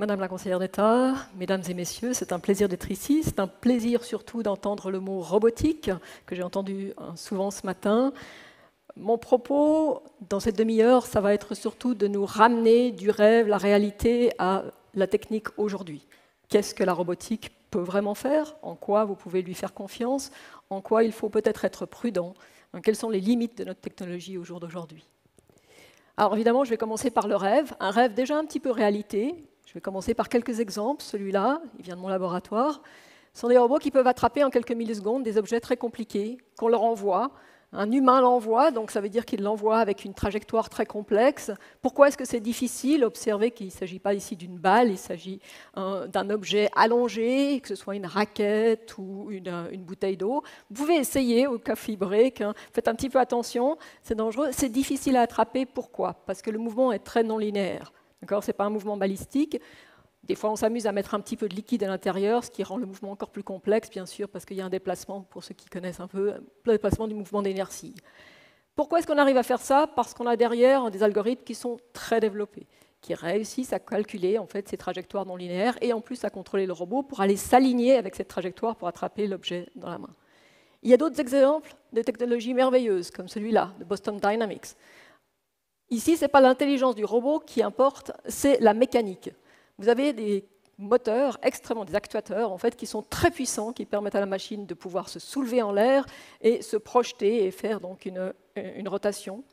Madame la conseillère d'État, mesdames et messieurs, c'est un plaisir d'être ici. C'est un plaisir surtout d'entendre le mot robotique, que j'ai entendu souvent ce matin. Mon propos, dans cette demi-heure, ça va être surtout de nous ramener du rêve, la réalité, à la technique aujourd'hui. Qu'est-ce que la robotique peut vraiment faire? En quoi vous pouvez lui faire confiance? En quoi il faut peut-être être prudent? Quelles sont les limites de notre technologie au jour d'aujourd'hui? Alors évidemment, je vais commencer par le rêve, un rêve déjà un petit peu réalité. Je vais commencer par quelques exemples. Celui-là, il vient de mon laboratoire. Ce sont des robots qui peuvent attraper en quelques millisecondes des objets très compliqués, qu'on leur envoie. Un humain l'envoie, donc ça veut dire qu'il l'envoie avec une trajectoire très complexe. Pourquoi est-ce que c'est difficile? Observez qu'il ne s'agit pas ici d'une balle, il s'agit d'un objet allongé, que ce soit une raquette ou une bouteille d'eau. Vous pouvez essayer au cas break, faites un petit peu attention, c'est dangereux. C'est difficile à attraper, pourquoi? Parce que le mouvement est très non linéaire. Ce n'est pas un mouvement balistique. Des fois, on s'amuse à mettre un petit peu de liquide à l'intérieur, ce qui rend le mouvement encore plus complexe, bien sûr, parce qu'il y a un déplacement, pour ceux qui connaissent un peu, le déplacement du mouvement d'inertie. Pourquoi est-ce qu'on arrive à faire ça? Parce qu'on a derrière des algorithmes qui sont très développés, qui réussissent à calculer en fait, ces trajectoires non linéaires et en plus à contrôler le robot pour aller s'aligner avec cette trajectoire pour attraper l'objet dans la main. Il y a d'autres exemples de technologies merveilleuses, comme celui-là, de Boston Dynamics. Ici, ce n'est pas l'intelligence du robot qui importe, c'est la mécanique. Vous avez des moteurs des actuateurs en fait, qui sont très puissants, qui permettent à la machine de pouvoir se soulever en l'air et se projeter et faire donc une rotation.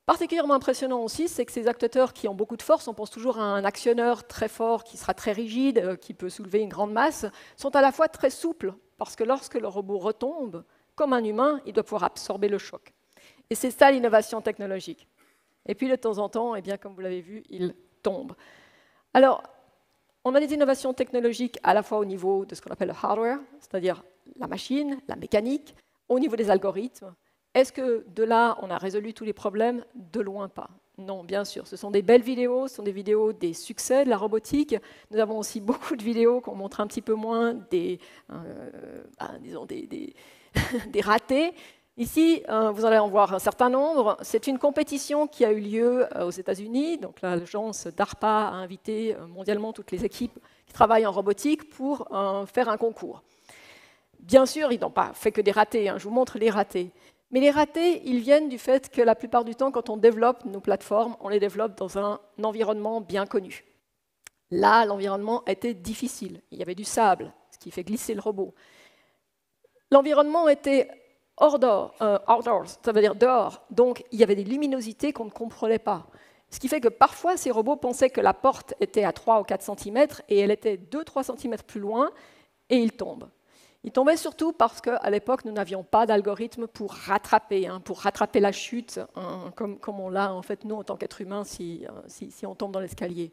Particulièrement impressionnant aussi, c'est que ces actuateurs qui ont beaucoup de force, on pense toujours à un actionneur très fort qui sera très rigide, qui peut soulever une grande masse, sont à la fois très souples, parce que lorsque le robot retombe, comme un humain, il doit pouvoir absorber le choc. Et c'est ça l'innovation technologique. Et puis de temps en temps, eh bien, comme vous l'avez vu, il tombe. Alors, on a des innovations technologiques à la fois au niveau de ce qu'on appelle le hardware, c'est-à-dire la machine, la mécanique, au niveau des algorithmes. Est-ce que de là, on a résolu tous les problèmes? De loin pas. Non, bien sûr. Ce sont des belles vidéos, ce sont des vidéos des succès de la robotique. Nous avons aussi beaucoup de vidéos qu'on montre un petit peu moins disons des ratés. Ici, vous allez en voir un certain nombre. C'est une compétition qui a eu lieu aux États-Unis. Donc, l'agence DARPA a invité mondialement toutes les équipes qui travaillent en robotique pour faire un concours. Bien sûr, ils n'ont pas fait que des ratés. Je vous montre les ratés. Mais les ratés, ils viennent du fait que la plupart du temps, quand on développe nos plateformes, on les développe dans un environnement bien connu. Là, l'environnement était difficile. Il y avait du sable, ce qui fait glisser le robot. L'environnement était outdoors, ça veut dire dehors. Donc, il y avait des luminosités qu'on ne comprenait pas. Ce qui fait que parfois, ces robots pensaient que la porte était à 3 ou 4 cm et elle était 2-3 cm plus loin et ils tombent. Ils tombaient surtout parce qu'à l'époque, nous n'avions pas d'algorithme pour rattraper la chute, comme on l'a en fait, nous, en tant qu'êtres humains, si on tombe dans l'escalier.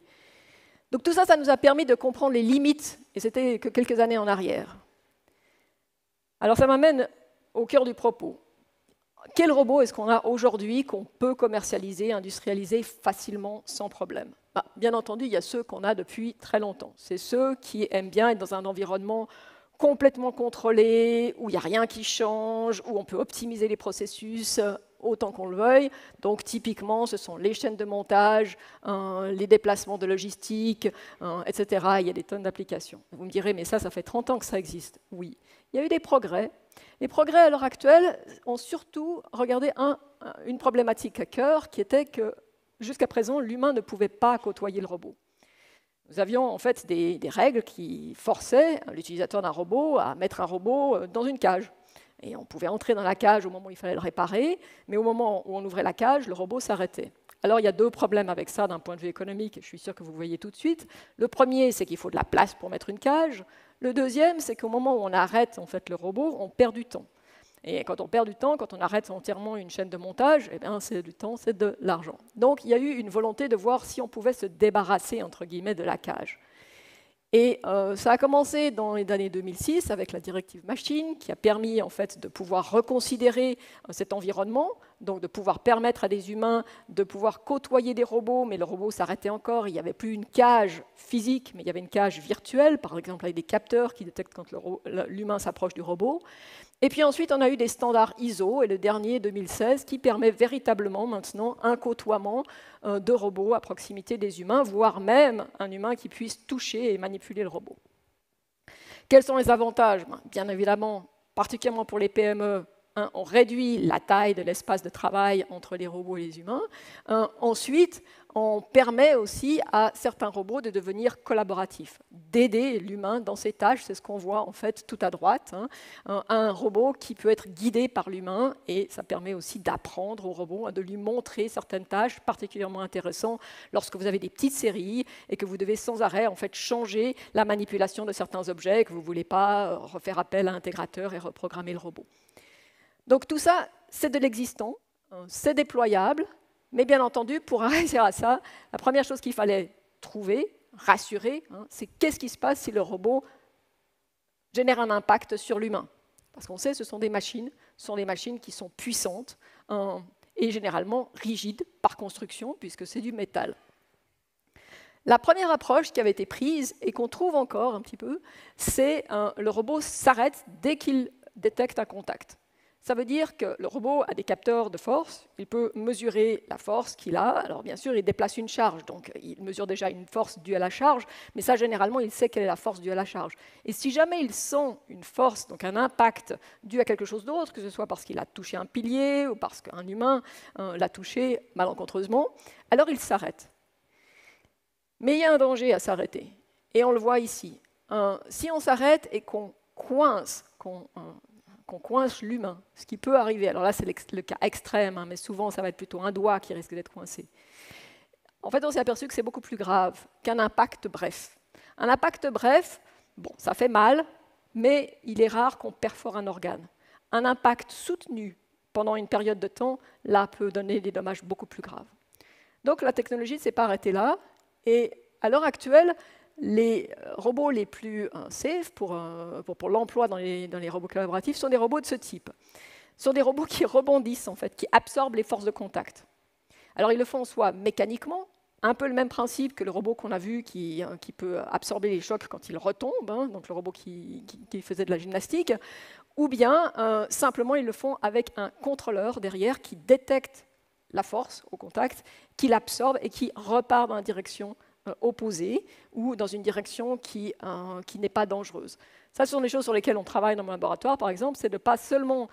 Donc tout ça, ça nous a permis de comprendre les limites, et c'était que quelques années en arrière. Alors ça m'amène au cœur du propos. Quel robot est-ce qu'on a aujourd'hui qu'on peut commercialiser, industrialiser facilement, sans problème? Bien entendu, il y a ceux qu'on a depuis très longtemps. C'est ceux qui aiment bien être dans un environnement complètement contrôlé, où il n'y a rien qui change, où on peut optimiser les processus autant qu'on le veuille. Donc typiquement, ce sont les chaînes de montage, les déplacements de logistique, etc. Il y a des tonnes d'applications. Vous me direz, mais ça fait 30 ans que ça existe. Oui, il y a eu des progrès. Les progrès à l'heure actuelle ont surtout regardé une problématique à cœur, qui était que jusqu'à présent, l'humain ne pouvait pas côtoyer le robot. Nous avions en fait des règles qui forçaient l'utilisateur d'un robot à mettre un robot dans une cage. Et on pouvait entrer dans la cage au moment où il fallait le réparer, mais au moment où on ouvrait la cage, le robot s'arrêtait. Alors il y a deux problèmes avec ça d'un point de vue économique, je suis sûr que vous voyez tout de suite. Le premier, c'est qu'il faut de la place pour mettre une cage. Le deuxième, c'est qu'au moment où on arrête en fait, le robot, on perd du temps. Et quand on perd du temps, quand on arrête entièrement une chaîne de montage, eh bien, c'est du temps, c'est de l'argent. Donc il y a eu une volonté de voir si on pouvait se débarrasser, entre guillemets, de la cage. Et ça a commencé dans les années 2006 avec la directive Machine, qui a permis en fait, de pouvoir reconsidérer cet environnement, donc de pouvoir permettre à des humains de pouvoir côtoyer des robots, mais le robot s'arrêtait encore, il n'y avait plus une cage physique, mais il y avait une cage virtuelle, par exemple avec des capteurs qui détectent quand l'humain s'approche du robot. Et puis ensuite, on a eu des standards ISO, et le dernier, 2016, qui permet véritablement maintenant un côtoiement de robots à proximité des humains, voire même un humain qui puisse toucher et manipuler le robot. Quels sont les avantages? Bien évidemment, particulièrement pour les PME, on réduit la taille de l'espace de travail entre les robots et les humains. Ensuite, on permet aussi à certains robots de devenir collaboratifs, d'aider l'humain dans ses tâches. C'est ce qu'on voit en fait tout à droite. Un robot qui peut être guidé par l'humain, et ça permet aussi d'apprendre au robot, de lui montrer certaines tâches particulièrement intéressantes lorsque vous avez des petites séries et que vous devez sans arrêt en fait changer la manipulation de certains objets et que vous ne voulez pas refaire appel à l'intégrateur et reprogrammer le robot. Donc tout ça, c'est de l'existant, c'est déployable, mais bien entendu, pour réussir à ça, la première chose qu'il fallait trouver, rassurer, c'est qu'est-ce qui se passe si le robot génère un impact sur l'humain. Parce qu'on sait que ce sont des machines qui sont puissantes et généralement rigides par construction, puisque c'est du métal. La première approche qui avait été prise, et qu'on trouve encore un petit peu, c'est le robot s'arrête dès qu'il détecte un contact. Ça veut dire que le robot a des capteurs de force, il peut mesurer la force qu'il a. Alors bien sûr, il déplace une charge, donc il mesure déjà une force due à la charge, mais ça, généralement, il sait quelle est la force due à la charge. Et si jamais il sent une force, donc un impact dû à quelque chose d'autre, que ce soit parce qu'il a touché un pilier ou parce qu'un humain l'a touché malencontreusement, alors il s'arrête. Mais il y a un danger à s'arrêter, et on le voit ici. Si on s'arrête et qu'on coince, qu'on coince l'humain, ce qui peut arriver. Alors là, c'est le cas extrême, mais souvent, ça va être plutôt un doigt qui risque d'être coincé. En fait, on s'est aperçu que c'est beaucoup plus grave qu'un impact bref. Un impact bref, bon, ça fait mal, mais il est rare qu'on perfore un organe. Un impact soutenu pendant une période de temps, là, peut donner des dommages beaucoup plus graves. Donc, la technologie ne s'est pas arrêtée là, et à l'heure actuelle, les robots les plus safe pour l'emploi dans les robots collaboratifs sont des robots de ce type. Ce sont des robots qui rebondissent, en fait, qui absorbent les forces de contact. Alors, ils le font soit mécaniquement, un peu le même principe que le robot qu'on a vu qui peut absorber les chocs quand il retombe, donc le robot qui faisait de la gymnastique, ou bien simplement ils le font avec un contrôleur derrière qui détecte la force au contact, qui l'absorbe et qui repart dans la direction opposée ou dans une direction qui n'est pas dangereuse. Ça, ce sont des choses sur lesquelles on travaille dans mon laboratoire, par exemple, c'est de ne pas seulement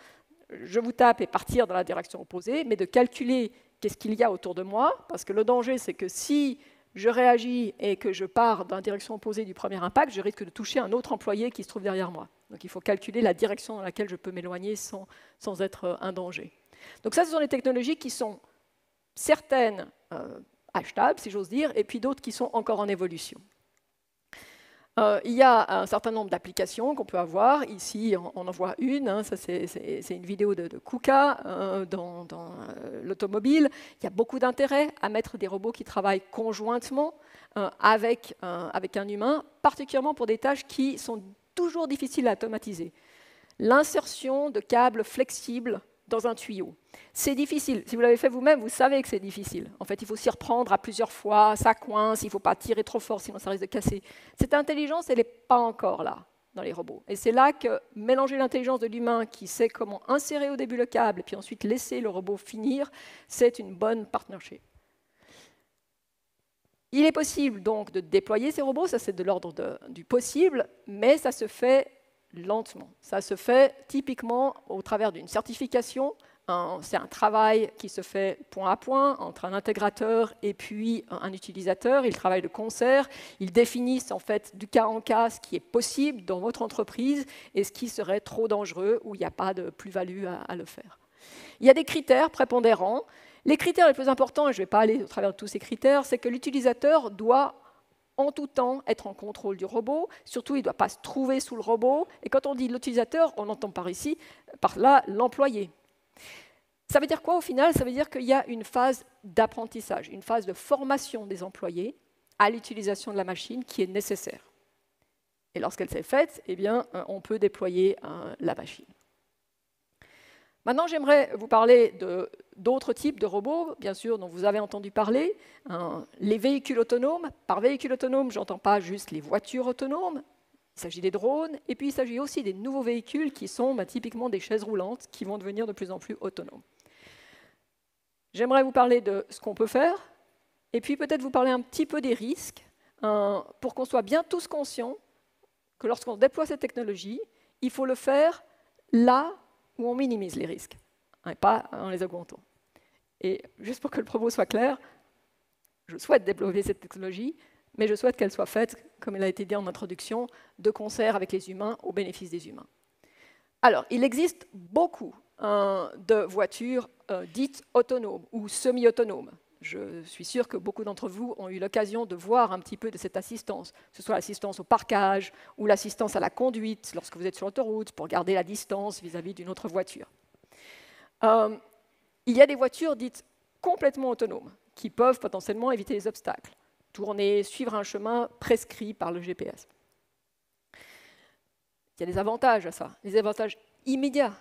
je vous tape et partir dans la direction opposée, mais de calculer qu'est-ce qu'il y a autour de moi, parce que le danger, c'est que si je réagis et que je pars dans la direction opposée du premier impact, je risque de toucher un autre employé qui se trouve derrière moi. Donc il faut calculer la direction dans laquelle je peux m'éloigner sans être un danger. Donc ça, ce sont des technologies qui sont certaines achetables, si j'ose dire, et puis d'autres qui sont encore en évolution. Il y a un certain nombre d'applications qu'on peut avoir. Ici, on en voit une. Ça, c'est une vidéo de KUKA dans l'automobile. Il y a beaucoup d'intérêt à mettre des robots qui travaillent conjointement avec un humain, particulièrement pour des tâches qui sont toujours difficiles à automatiser. L'insertion de câbles flexibles dans un tuyau. C'est difficile. Si vous l'avez fait vous-même, vous savez que c'est difficile. En fait, il faut s'y reprendre à plusieurs fois, ça coince, il ne faut pas tirer trop fort, sinon ça risque de casser. Cette intelligence, elle n'est pas encore là dans les robots. Et c'est là que mélanger l'intelligence de l'humain qui sait comment insérer au début le câble, et puis ensuite laisser le robot finir, c'est une bonne partnership. Il est possible donc de déployer ces robots, ça c'est de l'ordre du possible, mais ça se fait lentement. Ça se fait typiquement au travers d'une certification. C'est un travail qui se fait point à point entre un intégrateur et puis un utilisateur. Ils travaillent de concert. Ils définissent en fait du cas en cas ce qui est possible dans votre entreprise et ce qui serait trop dangereux où il n'y a pas de plus-value à le faire. Il y a des critères prépondérants. Les critères les plus importants, et je ne vais pas aller au travers de tous ces critères, c'est que l'utilisateur doit en tout temps être en contrôle du robot, surtout il ne doit pas se trouver sous le robot, et quand on dit l'utilisateur, on entend par là l'employé. Ça veut dire quoi au final? Ça veut dire qu'il y a une phase d'apprentissage, une phase de formation des employés à l'utilisation de la machine qui est nécessaire. Et lorsqu'elle s'est faite, eh bien, on peut déployer la machine. Maintenant, j'aimerais vous parler d'autres types de robots, bien sûr, dont vous avez entendu parler. Les véhicules autonomes. Par véhicules autonomes, je n'entends pas juste les voitures autonomes. Il s'agit des drones, et puis il s'agit aussi des nouveaux véhicules qui sont typiquement des chaises roulantes qui vont devenir de plus en plus autonomes. J'aimerais vous parler de ce qu'on peut faire, et puis peut-être vous parler un petit peu des risques, pour qu'on soit bien tous conscients que lorsqu'on déploie cette technologie, il faut le faire là où on minimise les risques, et pas en les augmentant. Et juste pour que le propos soit clair, je souhaite développer cette technologie, mais je souhaite qu'elle soit faite, comme il a été dit en introduction, de concert avec les humains, au bénéfice des humains. Alors, il existe beaucoup de voitures dites autonomes ou semi-autonomes. Je suis sûr que beaucoup d'entre vous ont eu l'occasion de voir un petit peu de cette assistance, que ce soit l'assistance au parquage ou l'assistance à la conduite lorsque vous êtes sur l'autoroute pour garder la distance vis-à-vis d'une autre voiture. Il y a des voitures dites complètement autonomes qui peuvent potentiellement éviter les obstacles, tourner, suivre un chemin prescrit par le GPS. Il y a des avantages à ça, des avantages immédiats.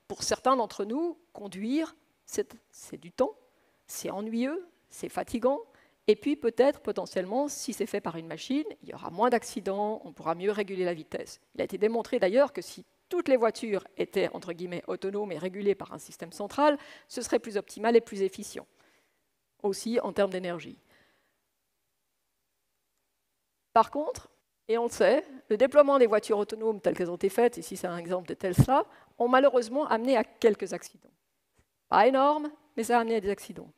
Pour certains d'entre nous, conduire, c'est du temps, c'est ennuyeux, c'est fatigant, et puis peut-être, potentiellement, si c'est fait par une machine, il y aura moins d'accidents, on pourra mieux réguler la vitesse. Il a été démontré d'ailleurs que si toutes les voitures étaient, entre guillemets, autonomes et régulées par un système central, ce serait plus optimal et plus efficient, aussi en termes d'énergie. Par contre, et on le sait, le déploiement des voitures autonomes telles qu'elles ont été faites, ici c'est un exemple de Tesla, ont malheureusement amené à quelques accidents. Pas énormes, mais ça a amené à des accidents.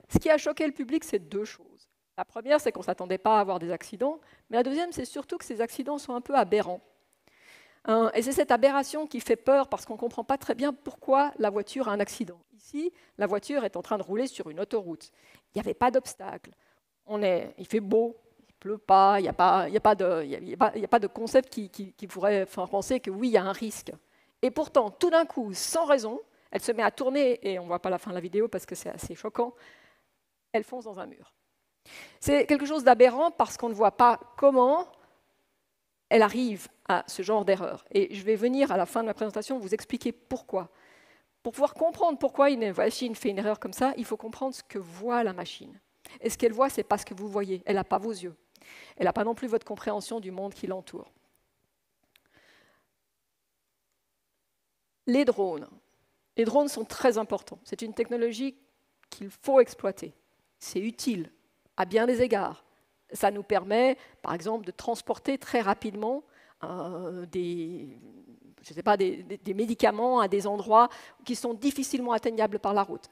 Ce qui a choqué le public, c'est deux choses. La première, c'est qu'on ne s'attendait pas à avoir des accidents, mais la deuxième, c'est surtout que ces accidents sont un peu aberrants. Et c'est cette aberration qui fait peur parce qu'on ne comprend pas très bien pourquoi la voiture a un accident. Ici, la voiture est en train de rouler sur une autoroute. Il n'y avait pas d'obstacle. Il fait beau. Il ne pleut pas, il n'y a pas de concept qui pourrait faire penser que oui, il y a un risque. Et pourtant, tout d'un coup, sans raison, elle se met à tourner, et on ne voit pas la fin de la vidéo parce que c'est assez choquant, elle fonce dans un mur. C'est quelque chose d'aberrant parce qu'on ne voit pas comment elle arrive à ce genre d'erreur. Et je vais venir à la fin de ma présentation vous expliquer pourquoi. Pour pouvoir comprendre pourquoi une machine fait une erreur comme ça, il faut comprendre ce que voit la machine. Et ce qu'elle voit, ce n'est pas ce que vous voyez. Elle n'a pas vos yeux. Elle n'a pas non plus votre compréhension du monde qui l'entoure. Les drones. Les drones sont très importants. C'est une technologie qu'il faut exploiter. C'est utile à bien des égards. Ça nous permet, par exemple, de transporter très rapidement des médicaments à des endroits qui sont difficilement atteignables par la route.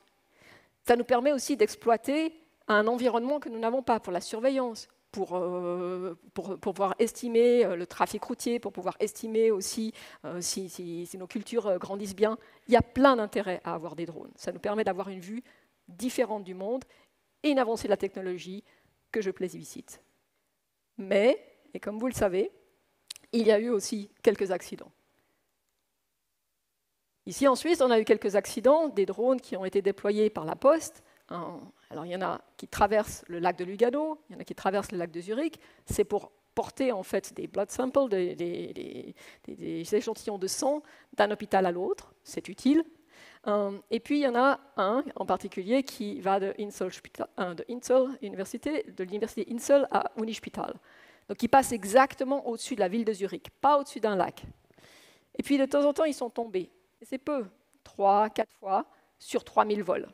Ça nous permet aussi d'exploiter un environnement que nous n'avons pas pour la surveillance, pour pouvoir estimer le trafic routier, pour pouvoir estimer aussi si nos cultures grandissent bien. Il y a plein d'intérêts à avoir des drones. Ça nous permet d'avoir une vue différente du monde et une avancée de la technologie que je plébiscite. Mais, et comme vous le savez, il y a eu aussi quelques accidents. Ici en Suisse, on a eu quelques accidents, des drones qui ont été déployés par la Poste. Alors il y en a qui traversent le lac de Lugano, il y en a qui traversent le lac de Zurich. C'est pour porter en fait des blood samples, des échantillons de sang d'un hôpital à l'autre. C'est utile. Et puis il y en a un en particulier qui va de l'université Insel à Unispital. Donc il passe exactement au-dessus de la ville de Zurich, pas au-dessus d'un lac. Et puis de temps en temps, ils sont tombés. Et c'est peu, 3, 4 fois sur 3000 vols.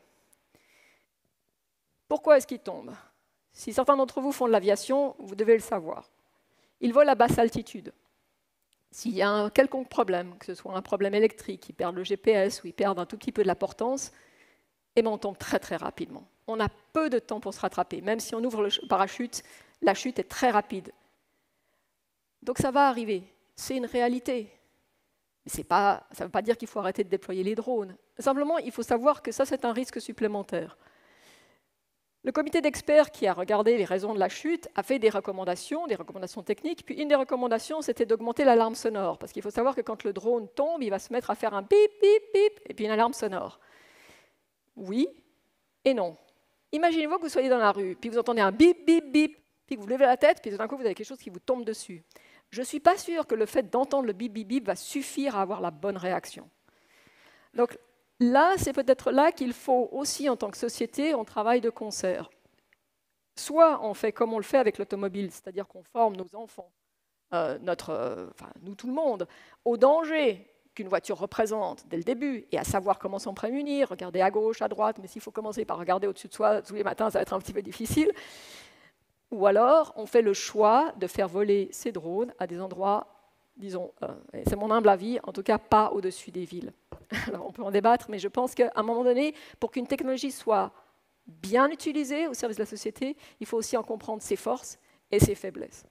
Pourquoi est-ce qu'ils tombent? Si certains d'entre vous font de l'aviation, vous devez le savoir. Ils volent à basse altitude. S'il y a un quelconque problème, que ce soit un problème électrique, ils perdent le GPS ou ils perdent un tout petit peu de la portance, eh bien on tombe très très rapidement. On a peu de temps pour se rattraper. Même si on ouvre le parachute, la chute est très rapide. Donc ça va arriver. C'est une réalité. Ça ne veut pas dire qu'il faut arrêter de déployer les drones. Simplement, il faut savoir que ça, c'est un risque supplémentaire. Le comité d'experts qui a regardé les raisons de la chute a fait des recommandations techniques. Puis une des recommandations, c'était d'augmenter l'alarme sonore. Parce qu'il faut savoir que quand le drone tombe, il va se mettre à faire un bip, bip, bip, et puis une alarme sonore. Oui et non. Imaginez-vous que vous soyez dans la rue, puis vous entendez un bip, bip, bip, puis que vous levez la tête, puis tout d'un coup, vous avez quelque chose qui vous tombe dessus. Je ne suis pas sûre que le fait d'entendre le bip, bip, bip va suffire à avoir la bonne réaction. Donc, Là, c'est peut-être là qu'il faut aussi, en tant que société, on travaille de concert. Soit on fait comme on le fait avec l'automobile, c'est-à-dire qu'on forme nos enfants, nous tout le monde, au danger qu'une voiture représente dès le début et à savoir comment s'en prémunir, regarder à gauche, à droite, mais s'il faut commencer par regarder au-dessus de soi tous les matins, ça va être un petit peu difficile. Ou alors, on fait le choix de faire voler ces drones à des endroits, disons, c'est mon humble avis, en tout cas pas au-dessus des villes. Alors, on peut en débattre, mais je pense qu'à un moment donné, pour qu'une technologie soit bien utilisée au service de la société, il faut aussi en comprendre ses forces et ses faiblesses.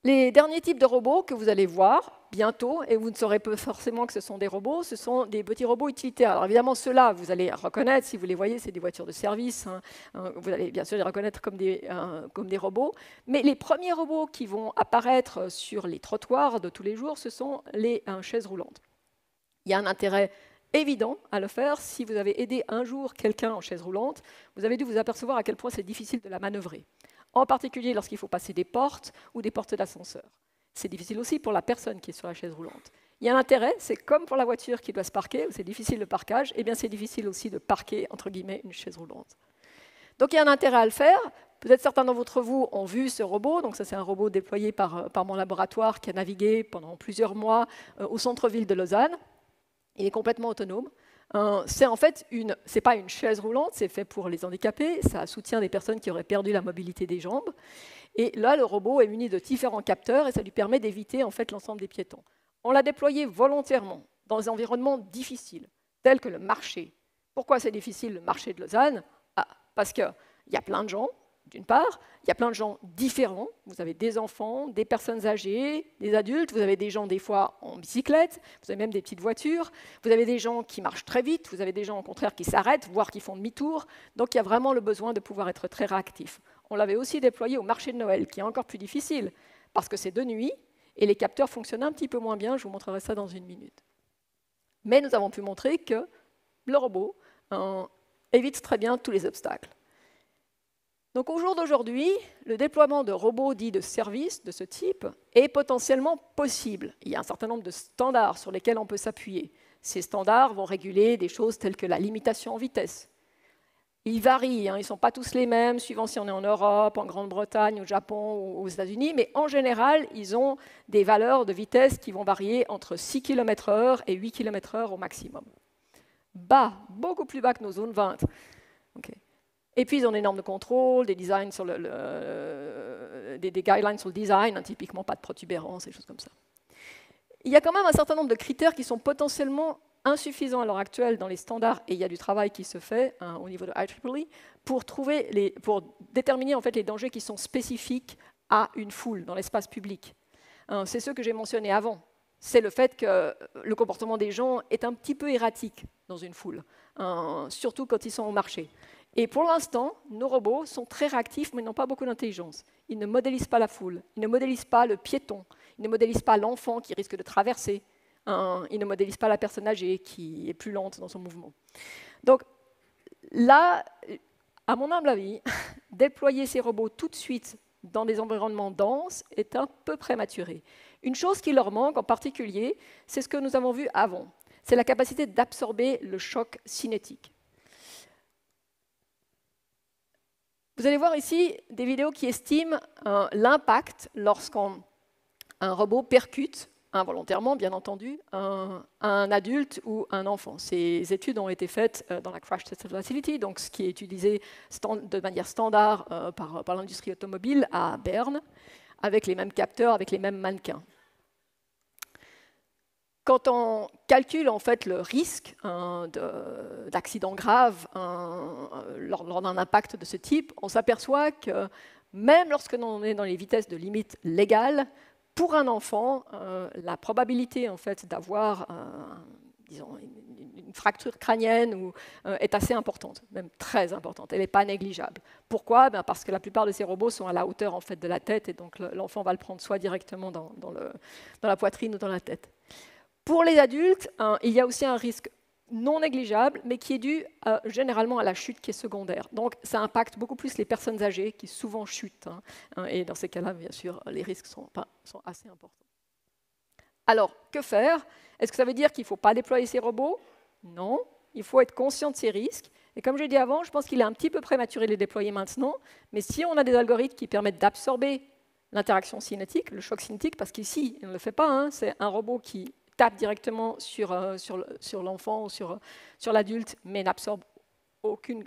Les derniers types de robots que vous allez voir bientôt, et vous ne saurez pas forcément que ce sont des robots, ce sont des petits robots utilitaires. Alors évidemment, ceux-là, vous allez reconnaître, si vous les voyez, c'est des voitures de service, vous allez bien sûr les reconnaître comme des robots, mais les premiers robots qui vont apparaître sur les trottoirs de tous les jours, ce sont les chaises roulantes. Il y a un intérêt évident à le faire. Si vous avez aidé un jour quelqu'un en chaise roulante, vous avez dû vous apercevoir à quel point c'est difficile de la manœuvrer. En particulier lorsqu'il faut passer des portes ou des portes d'ascenseur. C'est difficile aussi pour la personne qui est sur la chaise roulante. Il y a un intérêt, c'est comme pour la voiture qui doit se parquer, où c'est difficile le parquage, et bien c'est difficile aussi de parquer, entre guillemets, une chaise roulante. Donc il y a un intérêt à le faire. Peut-être certains d'entre vous ont vu ce robot. Donc ça, c'est un robot déployé par mon laboratoire qui a navigué pendant plusieurs mois au centre-ville de Lausanne. Il est complètement autonome. C'est en fait c'est pas une chaise roulante, c'est fait pour les handicapés, ça soutient des personnes qui auraient perdu la mobilité des jambes. Et là, le robot est muni de différents capteurs et ça lui permet d'éviter en fait l'ensemble des piétons. On l'a déployé volontairement dans des environnements difficiles, tels que le marché. Pourquoi c'est difficile, le marché de Lausanne? Parce qu'il y a plein de gens, d'une part, il y a plein de gens différents. Vous avez des enfants, des personnes âgées, des adultes, vous avez des gens des fois en bicyclette, vous avez même des petites voitures, vous avez des gens qui marchent très vite, vous avez des gens au contraire qui s'arrêtent, voire qui font demi-tour. Donc il y a vraiment le besoin de pouvoir être très réactif. On l'avait aussi déployé au marché de Noël, qui est encore plus difficile, parce que c'est de nuit et les capteurs fonctionnent un petit peu moins bien, je vous montrerai ça dans une minute. Mais nous avons pu montrer que le robot évite très bien tous les obstacles. Donc au jour d'aujourd'hui, le déploiement de robots dits de service de ce type est potentiellement possible. Il y a un certain nombre de standards sur lesquels on peut s'appuyer. Ces standards vont réguler des choses telles que la limitation en vitesse. Ils varient, ils ne sont pas tous les mêmes, suivant si on est en Europe, en Grande-Bretagne, au Japon ou aux États-Unis, mais en général, ils ont des valeurs de vitesse qui vont varier entre 6 km/h et 8 km/h au maximum. Bas, beaucoup plus bas que nos zones 20. Okay. Et puis, ils ont des normes de contrôle, des designs sur des guidelines sur le design, typiquement pas de protubérance, des choses comme ça. Il y a quand même un certain nombre de critères qui sont potentiellement insuffisants à l'heure actuelle dans les standards, et il y a du travail qui se fait au niveau de IEEE pour déterminer en fait, les dangers qui sont spécifiques à une foule dans l'espace public. C'est ce que j'ai mentionné avant. C'est le fait que le comportement des gens est un petit peu erratique dans une foule, surtout quand ils sont au marché. Et pour l'instant, nos robots sont très réactifs, mais n'ont pas beaucoup d'intelligence. Ils ne modélisent pas la foule, ils ne modélisent pas le piéton, ils ne modélisent pas l'enfant qui risque de traverser, ils ne modélisent pas la personne âgée qui est plus lente dans son mouvement. Donc là, à mon humble avis, déployer ces robots tout de suite dans des environnements denses est un peu prématuré. Une chose qui leur manque en particulier, c'est ce que nous avons vu avant, c'est la capacité d'absorber le choc cinétique. Vous allez voir ici des vidéos qui estiment l'impact lorsqu'un robot percute, involontairement bien entendu, un adulte ou un enfant. Ces études ont été faites dans la Crash Test Facility, donc ce qui est utilisé de manière standard par l'industrie automobile à Berne, avec les mêmes capteurs, avec les mêmes mannequins. Quand on calcule en fait le risque d'accident grave lors d'un impact de ce type, on s'aperçoit que même lorsque l'on est dans les vitesses de limite légales, pour un enfant, la probabilité en fait, d'avoir une fracture crânienne est assez importante, même très importante. Elle n'est pas négligeable. Pourquoi? Parce que la plupart de ces robots sont à la hauteur en fait, de la tête et donc l'enfant va le prendre soit directement dans la poitrine ou dans la tête. Pour les adultes, il y a aussi un risque non négligeable, mais qui est dû généralement à la chute qui est secondaire. Donc ça impacte beaucoup plus les personnes âgées qui souvent chutent. Et dans ces cas-là, bien sûr, les risques sont assez importants. Alors, que faire? Est-ce que ça veut dire qu'il ne faut pas déployer ces robots? Non, il faut être conscient de ces risques. Et comme je l'ai dit avant, je pense qu'il est un petit peu prématuré de les déployer maintenant, mais si on a des algorithmes qui permettent d'absorber l'interaction cinétique, le choc cinétique, parce qu'ici, il ne le fait pas, hein, c'est un robot qui tape directement sur l'enfant ou sur l'adulte, mais n'absorbe aucune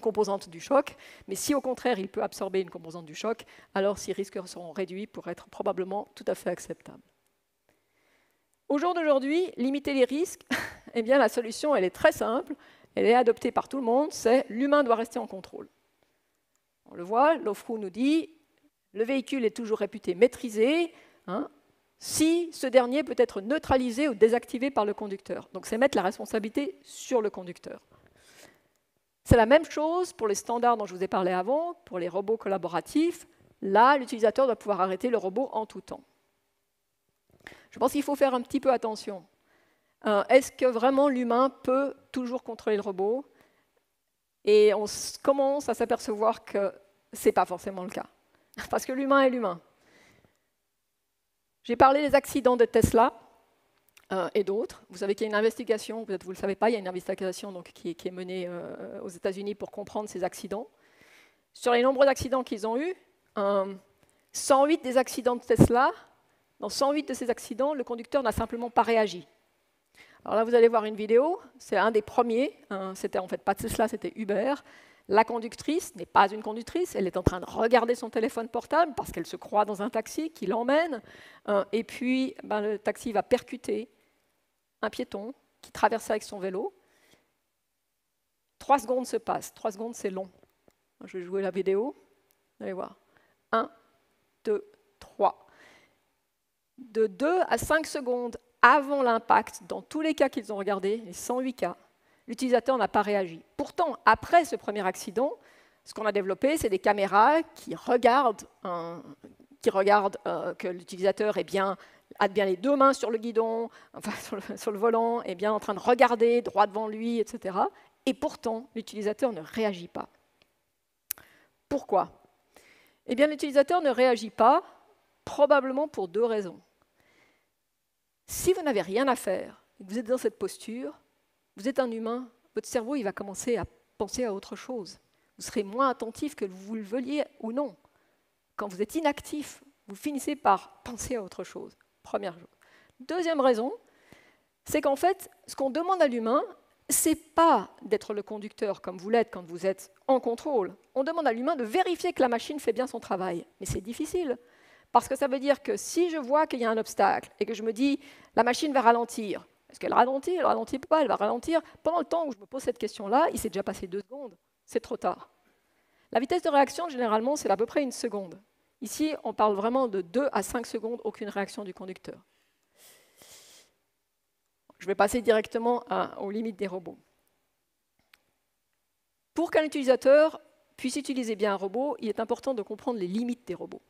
composante du choc. Mais si au contraire, il peut absorber une composante du choc, alors ces risques seront réduits pour être probablement tout à fait acceptables. Au jour d'aujourd'hui, limiter les risques, eh bien, la solution, elle est très simple, elle est adoptée par tout le monde, c'est l'humain doit rester en contrôle. On le voit, l'OFRU nous dit, le véhicule est toujours réputé maîtrisé, hein, si ce dernier peut être neutralisé ou désactivé par le conducteur. Donc c'est mettre la responsabilité sur le conducteur. C'est la même chose pour les standards dont je vous ai parlé avant, pour les robots collaboratifs. Là, l'utilisateur doit pouvoir arrêter le robot en tout temps. Je pense qu'il faut faire un petit peu attention. Est-ce que vraiment l'humain peut toujours contrôler le robot? Et on commence à s'apercevoir que ce n'est pas forcément le cas. Parce que l'humain est l'humain. J'ai parlé des accidents de Tesla et d'autres. Vous savez qu'il y a une investigation, peut-être vous ne le savez pas, il y a une investigation donc, qui est menée aux États-Unis pour comprendre ces accidents. Sur les nombreux accidents qu'ils ont eus, 108 des accidents de Tesla, dans 108 de ces accidents, le conducteur n'a simplement pas réagi. Alors là, vous allez voir une vidéo, c'est un des premiers, c'était en fait pas Tesla, c'était Uber. La conductrice n'est pas une conductrice, elle est en train de regarder son téléphone portable parce qu'elle se croit dans un taxi qui l'emmène. Et puis, le taxi va percuter un piéton qui traverse avec son vélo. 3 secondes se passent. 3 secondes, c'est long. Je vais jouer la vidéo. Vous allez voir. 1, 2, 3. De 2 à 5 secondes avant l'impact, dans tous les cas qu'ils ont regardés, les 108 cas, l'utilisateur n'a pas réagi. Pourtant, après ce premier accident, ce qu'on a développé, c'est des caméras qui regardent que l'utilisateur a bien les 2 mains sur le guidon, enfin sur le volant, est bien en train de regarder droit devant lui, etc. Et pourtant, l'utilisateur ne réagit pas. Pourquoi? Eh bien, l'utilisateur ne réagit pas, probablement pour 2 raisons. Si vous n'avez rien à faire, et que vous êtes dans cette posture, vous êtes un humain, votre cerveau il va commencer à penser à autre chose. Vous serez moins attentif que vous le veuillez ou non. Quand vous êtes inactif, vous finissez par penser à autre chose. Première chose. Deuxième raison, c'est qu'en fait, ce qu'on demande à l'humain, ce n'est pas d'être le conducteur comme vous l'êtes quand vous êtes en contrôle. On demande à l'humain de vérifier que la machine fait bien son travail. Mais c'est difficile. Parce que ça veut dire que si je vois qu'il y a un obstacle et que je me dis la machine va ralentir, est-ce qu'elle ralentit? Elle ne ralentit pas, elle va ralentir. Pendant le temps où je me pose cette question-là, il s'est déjà passé 2 secondes. C'est trop tard. La vitesse de réaction, généralement, c'est à peu près 1 seconde. Ici, on parle vraiment de 2 à 5 secondes, aucune réaction du conducteur. Je vais passer directement aux limites des robots. Pour qu'un utilisateur puisse utiliser bien un robot, il est important de comprendre les limites des robots.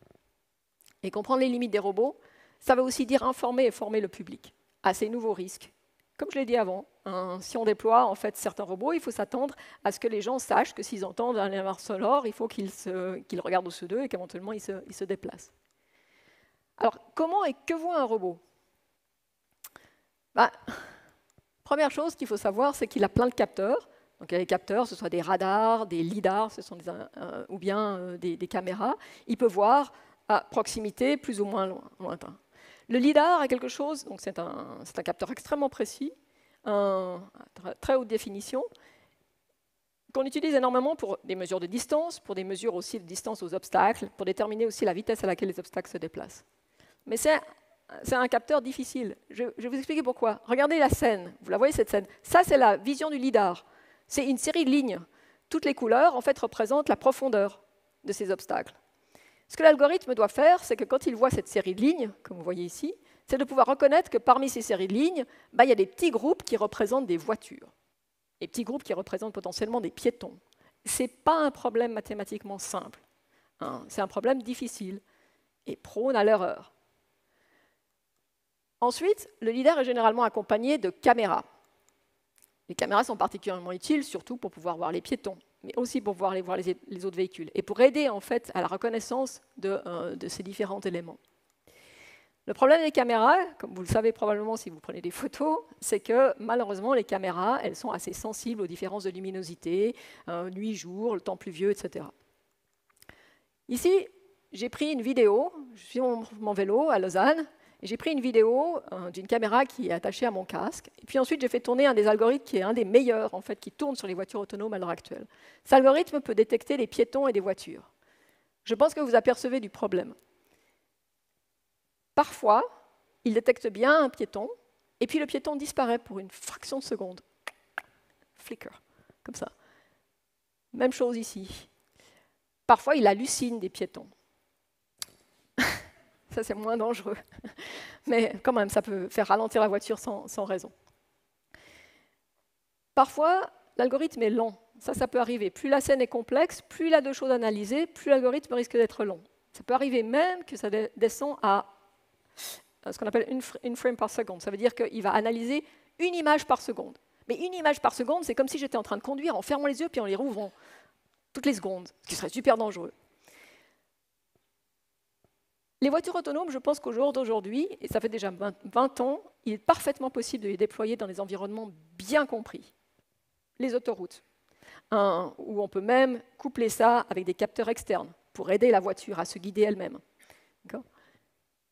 Et comprendre les limites des robots, ça veut aussi dire informer et former le public à ces nouveaux risques. Comme je l'ai dit avant, si on déploie en fait certains robots, il faut s'attendre à ce que les gens sachent que s'ils entendent un alarme sonore, il faut qu'ils regardent au-dessus d'eux et qu'éventuellement ils se déplacent. Alors, comment et que voit un robot? Première chose qu'il faut savoir, c'est qu'il a plein de capteurs. Donc, il y a des capteurs, ce soit des radars, des lidars, ou bien des caméras. Il peut voir à proximité, plus ou moins lointain. Le lidar est quelque chose, donc c'est un capteur extrêmement précis, très haute définition, qu'on utilise énormément pour des mesures de distance, pour des mesures aussi de distance aux obstacles, pour déterminer aussi la vitesse à laquelle les obstacles se déplacent. Mais c'est un capteur difficile. Je vais vous expliquer pourquoi. Regardez la scène, vous la voyez cette scène. Ça, c'est la vision du lidar. C'est une série de lignes. Toutes les couleurs, en fait, représentent la profondeur de ces obstacles. Ce que l'algorithme doit faire, c'est que quand il voit cette série de lignes, comme vous voyez ici, c'est de pouvoir reconnaître que parmi ces séries de lignes, il y a des petits groupes qui représentent des voitures, des petits groupes qui représentent potentiellement des piétons. Ce n'est pas un problème mathématiquement simple, c'est un problème difficile et prône à l'erreur. Ensuite, le lidar est généralement accompagné de caméras. Les caméras sont particulièrement utiles, surtout pour pouvoir voir les piétons, mais aussi pour pouvoir voir les autres véhicules, et pour aider en fait à la reconnaissance de ces différents éléments. Le problème des caméras, comme vous le savez probablement si vous prenez des photos, c'est que malheureusement les caméras, elles sont assez sensibles aux différences de luminosité, nuit, jour, le temps pluvieux, etc. Ici, j'ai pris une vidéo, je suis sur mon vélo à Lausanne, et j'ai pris une vidéo d'une caméra qui est attachée à mon casque. Et puis ensuite, j'ai fait tourner un des algorithmes qui est un des meilleurs en fait, qui tourne sur les voitures autonomes à l'heure actuelle. Cet algorithme peut détecter les piétons et des voitures. Je pense que vous apercevez du problème. Parfois, il détecte bien un piéton, et puis le piéton disparaît pour une fraction de seconde. Flicker, comme ça. Même chose ici. Parfois, il hallucine des piétons. Ça, c'est moins dangereux. Mais quand même, ça peut faire ralentir la voiture sans raison. Parfois, l'algorithme est lent. Ça peut arriver. Plus la scène est complexe, plus il a de choses à analyser, plus l'algorithme risque d'être long. Ça peut arriver même que ça descend à ce qu'on appelle une frame par seconde. Ça veut dire qu'il va analyser une image par seconde. Mais une image par seconde, c'est comme si j'étais en train de conduire en fermant les yeux puis en les rouvrant toutes les secondes, ce qui serait super dangereux. Les voitures autonomes, je pense qu'au jour d'aujourd'hui, et ça fait déjà 20 ans, il est parfaitement possible de les déployer dans des environnements bien compris. Les autoroutes, où on peut même coupler ça avec des capteurs externes pour aider la voiture à se guider elle-même.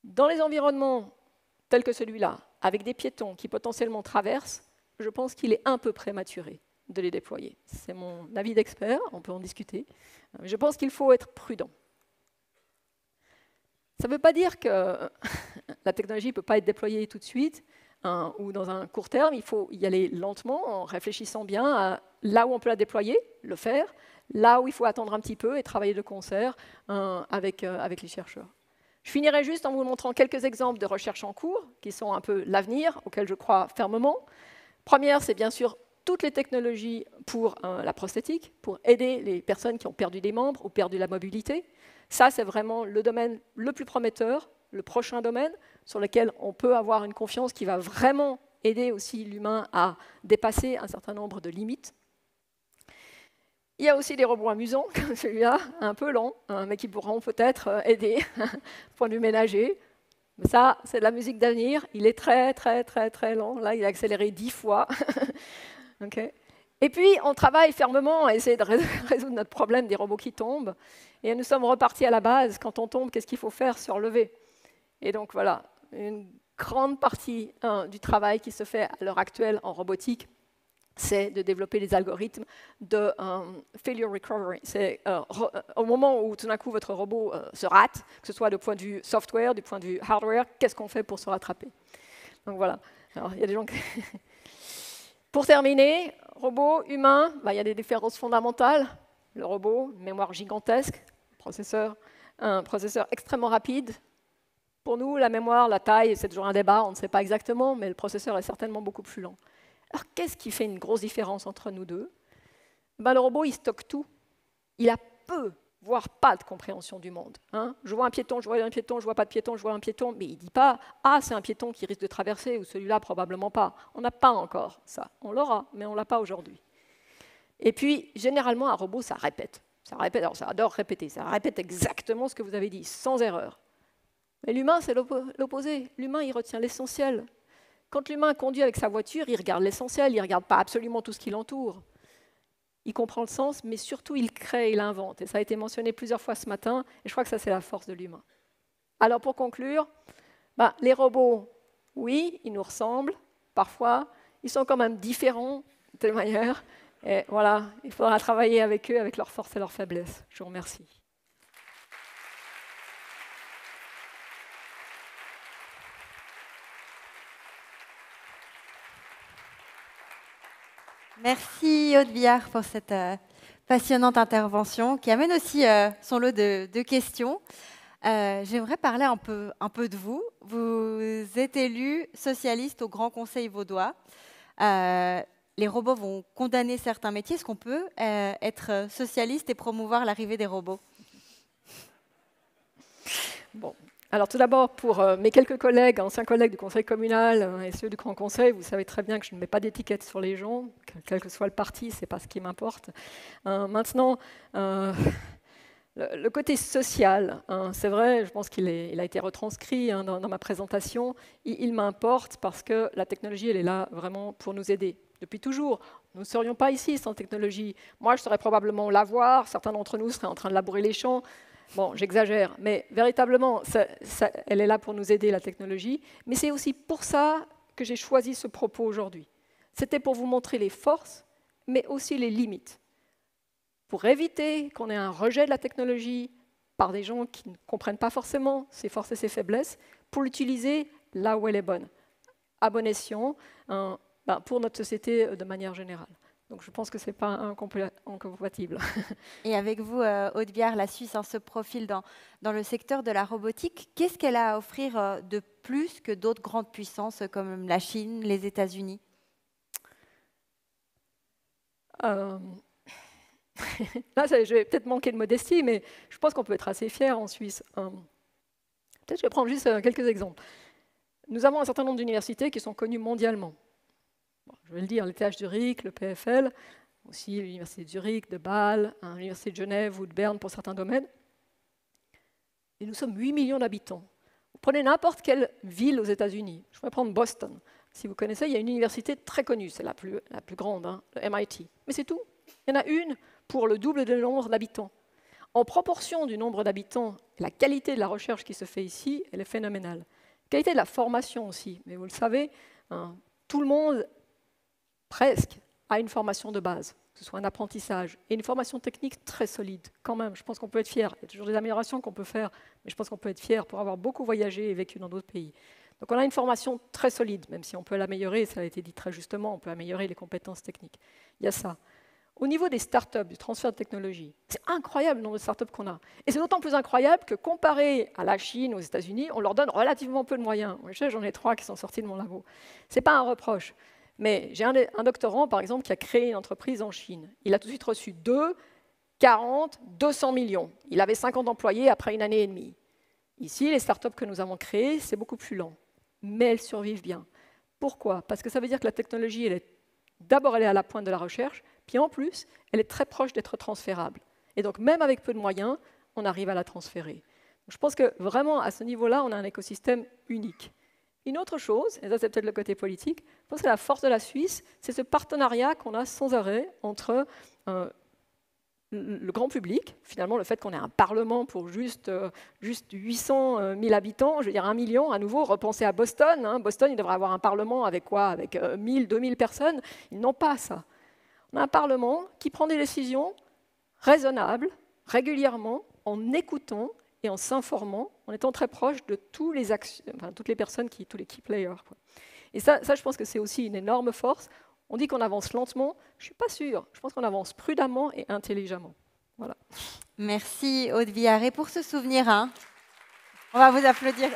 Dans les environnements tels que celui-là, avec des piétons qui potentiellement traversent, je pense qu'il est un peu prématuré de les déployer. C'est mon avis d'expert, on peut en discuter. Je pense qu'il faut être prudent. Ça ne veut pas dire que la technologie ne peut pas être déployée tout de suite ou dans un court terme. Il faut y aller lentement en réfléchissant bien à là où on peut la déployer, le faire, là où il faut attendre un petit peu et travailler de concert avec les chercheurs. Je finirai juste en vous montrant quelques exemples de recherche en cours qui sont un peu l'avenir, auquel je crois fermement. Première, c'est bien sûr toutes les technologies pour la prosthétique, pour aider les personnes qui ont perdu des membres ou perdu la mobilité. Ça, c'est vraiment le domaine le plus prometteur, le prochain domaine sur lequel on peut avoir une confiance qui va vraiment aider aussi l'humain à dépasser un certain nombre de limites. Il y a aussi des robots amusants, comme celui-là, un peu lent, mais qui pourront peut-être aider, point de vue ménager. Mais ça, c'est de la musique d'avenir. Il est très, très, très, très lent. Là, il a accéléré 10 fois. Okay. Et puis, on travaille fermement à essayer de résoudre notre problème des robots qui tombent. Et nous sommes repartis à la base. Quand on tombe, qu'est-ce qu'il faut faire? Se relever. Et donc, voilà, une grande partie du travail qui se fait à l'heure actuelle en robotique, c'est de développer des algorithmes de failure recovery. C'est au moment où tout d'un coup votre robot se rate, que ce soit du point de vue software, du point de vue hardware, qu'est-ce qu'on fait pour se rattraper? Donc voilà. Alors, il y a des gens qui... Pour terminer, robot, humain, il y a des différences fondamentales. Le robot, une mémoire gigantesque, un processeur extrêmement rapide. Pour nous, la mémoire, la taille, c'est toujours un débat, on ne sait pas exactement, mais le processeur est certainement beaucoup plus lent. Alors, qu'est-ce qui fait une grosse différence entre nous deux? Le robot, il stocke tout. Il a peu, voire pas de compréhension du monde. Je vois un piéton, je vois un piéton, je vois pas de piéton, je vois un piéton, mais il ne dit pas « Ah, c'est un piéton qui risque de traverser » ou « Celui-là, probablement pas ». On n'a pas encore ça. On l'aura, mais on ne l'a pas aujourd'hui. Et puis, généralement, un robot, ça répète. Ça répète, alors ça adore répéter. Ça répète exactement ce que vous avez dit, sans erreur. Mais l'humain, c'est l'opposé. L'humain, il retient l'essentiel. Quand l'humain conduit avec sa voiture, il regarde l'essentiel, il ne regarde pas absolument tout ce qui l'entoure. Il comprend le sens, mais surtout, il crée, il invente. Et ça a été mentionné plusieurs fois ce matin, et je crois que ça, c'est la force de l'humain. Alors, pour conclure, les robots, oui, ils nous ressemblent, parfois. Ils sont quand même différents, de telle manière. Et voilà, il faudra travailler avec eux, avec leurs forces et leurs faiblesses. Je vous remercie. Merci Aude Billard pour cette passionnante intervention qui amène aussi son lot de questions. J'aimerais parler un peu de vous. Vous êtes élu socialiste au Grand Conseil vaudois. Les robots vont condamner certains métiers. Est-ce qu'on peut être socialiste et promouvoir l'arrivée des robots? Bon. Alors tout d'abord, pour mes quelques collègues, anciens collègues du Conseil communal et ceux du Grand Conseil, vous savez très bien que je ne mets pas d'étiquette sur les gens, quel que soit le parti, ce n'est pas ce qui m'importe. Maintenant, Le côté social, hein, c'est vrai, je pense qu'il a été retranscrit hein, dans ma présentation. Il m'importe parce que la technologie, elle est là vraiment pour nous aider. Depuis toujours, nous ne serions pas ici sans technologie. Moi, je serais probablement au lavoir, certains d'entre nous seraient en train de labourer les champs. Bon, j'exagère, mais véritablement, elle est là pour nous aider, la technologie. Mais c'est aussi pour ça que j'ai choisi ce propos aujourd'hui. C'était pour vous montrer les forces, mais aussi les limites. Pour éviter qu'on ait un rejet de la technologie par des gens qui ne comprennent pas forcément ses forces et ses faiblesses, pour l'utiliser là où elle est bonne, à bon escient, pour notre société de manière générale. Donc je pense que ce n'est pas incompatible. Et avec vous, Aude Biard, la Suisse se profile dans le secteur de la robotique. Qu'est-ce qu'elle a à offrir de plus que d'autres grandes puissances comme la Chine, les États-Unis? Là, je vais peut-être manquer de modestie, mais je pense qu'on peut être assez fier en Suisse. Peut-être je vais prendre juste quelques exemples. Nous avons un certain nombre d'universités qui sont connues mondialement. Bon, je vais le dire, l'ETH Zurich, le PFL, aussi l'Université de Zurich, de Bâle, l'Université de Genève ou de Berne pour certains domaines. Et nous sommes 8 millions d'habitants. Vous prenez n'importe quelle ville aux États-Unis. Je vais prendre Boston. Si vous connaissez, il y a une université très connue, c'est la plus grande, hein, le MIT. Mais c'est tout. Il y en a une pour le double du nombre d'habitants. En proportion du nombre d'habitants, la qualité de la recherche qui se fait ici, elle est phénoménale. La qualité de la formation aussi. Mais vous le savez, hein, tout le monde, presque, a une formation de base, que ce soit un apprentissage et une formation technique très solide. Quand même, je pense qu'on peut être fier. Il y a toujours des améliorations qu'on peut faire, mais je pense qu'on peut être fier pour avoir beaucoup voyagé et vécu dans d'autres pays. Donc on a une formation très solide, même si on peut l'améliorer, ça a été dit très justement, on peut améliorer les compétences techniques. Il y a ça. Au niveau des startups, du transfert de technologie, c'est incroyable le nombre de startups qu'on a. Et c'est d'autant plus incroyable que comparé à la Chine, aux États-Unis, on leur donne relativement peu de moyens. Moi, j'en ai 3 qui sont sortis de mon labo. Ce n'est pas un reproche. Mais j'ai un doctorant, par exemple, qui a créé une entreprise en Chine. Il a tout de suite reçu 2, 40, 200 millions. Il avait 50 employés après une année et demie. Ici, les startups que nous avons créées, c'est beaucoup plus lent. Mais elles survivent bien. Pourquoi? Parce que ça veut dire que la technologie, d'abord, elle est à la pointe de la recherche, puis en plus, elle est très proche d'être transférable. Et donc, même avec peu de moyens, on arrive à la transférer. Donc, je pense que vraiment, à ce niveau-là, on a un écosystème unique. Une autre chose, et ça c'est peut-être le côté politique, je pense que la force de la Suisse, c'est ce partenariat qu'on a sans arrêt entre le grand public, finalement le fait qu'on ait un parlement pour juste 800 000 habitants, je veux dire 1 million, à nouveau, repensez à Boston. Hein. Boston, il devrait avoir un parlement avec quoi? Avec 1000, 2000 personnes. Ils n'ont pas ça. On a un parlement qui prend des décisions raisonnables, régulièrement, en écoutant et en s'informant, en étant très proche de toutes les personnes, tous les key players. Quoi. Et ça, je pense que c'est aussi une énorme force. On dit qu'on avance lentement, je ne suis pas sûre. Je pense qu'on avance prudemment et intelligemment. Voilà. Merci Aude Biard. Et pour ce souvenir, hein, on va vous applaudir.